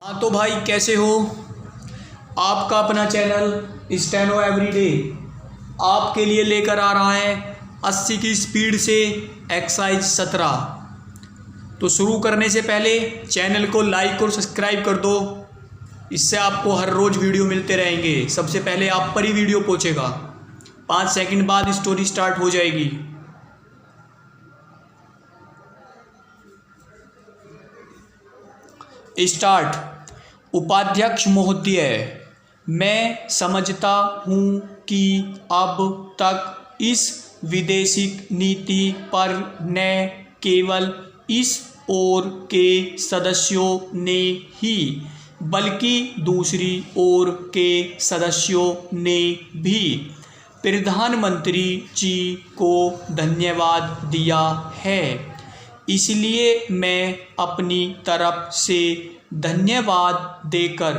हाँ तो भाई कैसे हो। आपका अपना चैनल स्टेनो एवरीडे आपके लिए लेकर आ रहा है 80 की स्पीड से एक्सरसाइज 17। तो शुरू करने से पहले चैनल को लाइक और सब्सक्राइब कर दो। इससे आपको हर रोज़ वीडियो मिलते रहेंगे। सबसे पहले आप पर ही वीडियो पहुंचेगा। 5 सेकंड बाद स्टोरी स्टार्ट हो जाएगी। स्टार्ट। उपाध्यक्ष महोदय, मैं समझता हूँ कि अब तक इस विदेशिक नीति पर न केवल इस ओर के सदस्यों ने ही बल्कि दूसरी ओर के सदस्यों ने भी प्रधानमंत्री जी को धन्यवाद दिया है। इसलिए मैं अपनी तरफ से धन्यवाद देकर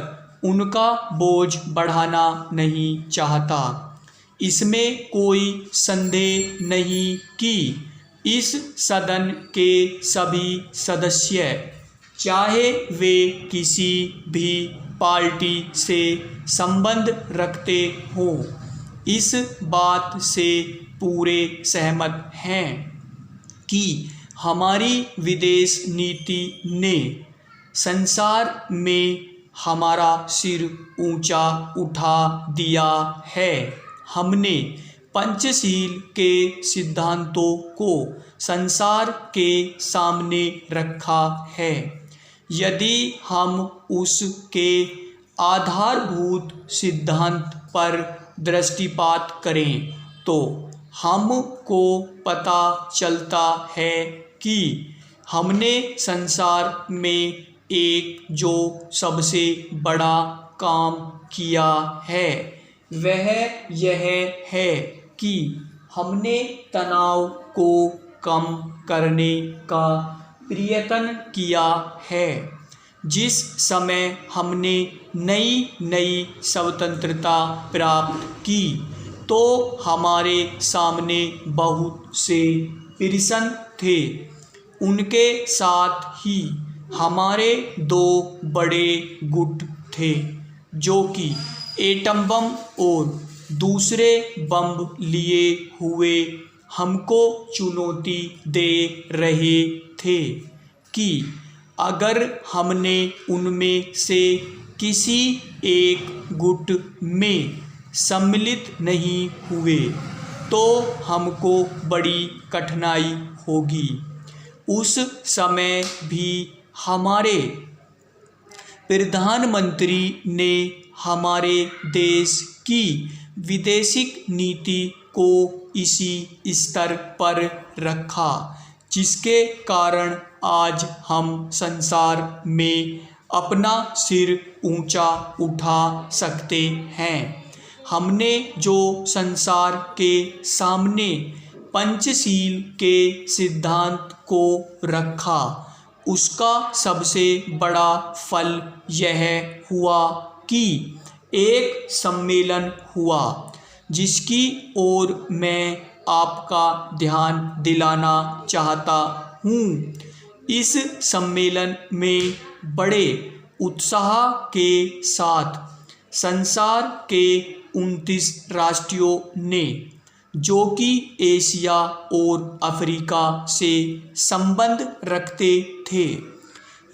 उनका बोझ बढ़ाना नहीं चाहता। इसमें कोई संदेह नहीं कि इस सदन के सभी सदस्य, चाहे वे किसी भी पार्टी से संबंध रखते हों, इस बात से पूरे सहमत हैं कि हमारी विदेश नीति ने संसार में हमारा सिर ऊंचा उठा दिया है। हमने पंचशील के सिद्धांतों को संसार के सामने रखा है। यदि हम उसके आधारभूत सिद्धांत पर दृष्टिपात करें तो हमको पता चलता है कि हमने संसार में एक जो सबसे बड़ा काम किया है वह यह है कि हमने तनाव को कम करने का प्रयत्न किया है। जिस समय हमने नई नई स्वतंत्रता प्राप्त की तो हमारे सामने बहुत से प्रश्न थे। उनके साथ ही हमारे दो बड़े गुट थे जो कि एटम बम और दूसरे बम लिए हुए हमको चुनौती दे रहे थे कि अगर हमने उनमें से किसी एक गुट में सम्मिलित नहीं हुए तो हमको बड़ी कठिनाई होगी। उस समय भी हमारे प्रधानमंत्री ने हमारे देश की विदेशिक नीति को इसी स्तर पर रखा जिसके कारण आज हम संसार में अपना सिर ऊंचा उठा सकते हैं। हमने जो संसार के सामने पंचशील के सिद्धांत को रखा उसका सबसे बड़ा फल यह हुआ कि एक सम्मेलन हुआ जिसकी ओर मैं आपका ध्यान दिलाना चाहता हूँ। इस सम्मेलन में बड़े उत्साह के साथ संसार के 29 राष्ट्रों ने, जो कि एशिया और अफ्रीका से संबंध रखते थे,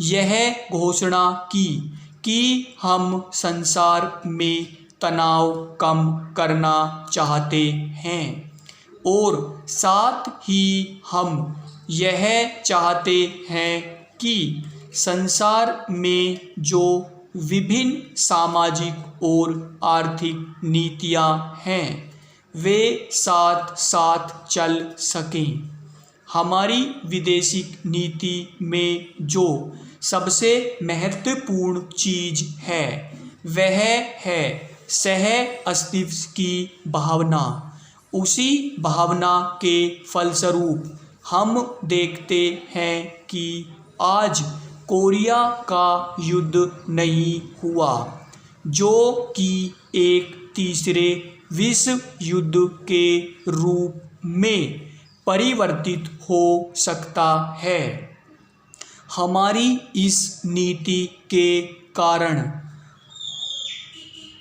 यह घोषणा की कि हम संसार में तनाव कम करना चाहते हैं और साथ ही हम यह चाहते हैं कि संसार में जो विभिन्न सामाजिक और आर्थिक नीतियां हैं वे साथ साथ चल सकें। हमारी विदेशिक नीति में जो सबसे महत्वपूर्ण चीज़ है वह है सह अस्तित्व की भावना। उसी भावना के फलस्वरूप हम देखते हैं कि आज कोरिया का युद्ध नहीं हुआ जो कि एक तीसरे विश्व युद्ध के रूप में परिवर्तित हो सकता है। हमारी इस नीति के कारण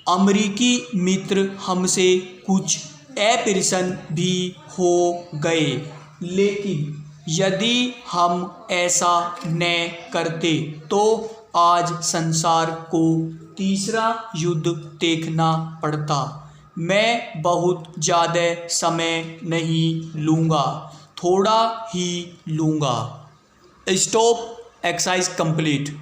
अमेरिकी मित्र हमसे कुछ अप्रसन्न भी हो गए, लेकिन यदि हम ऐसा न करते तो आज संसार को तीसरा युद्ध देखना पड़ता। मैं बहुत ज़्यादा समय नहीं लूँगा, थोड़ा ही लूँगा। Stop exercise complete.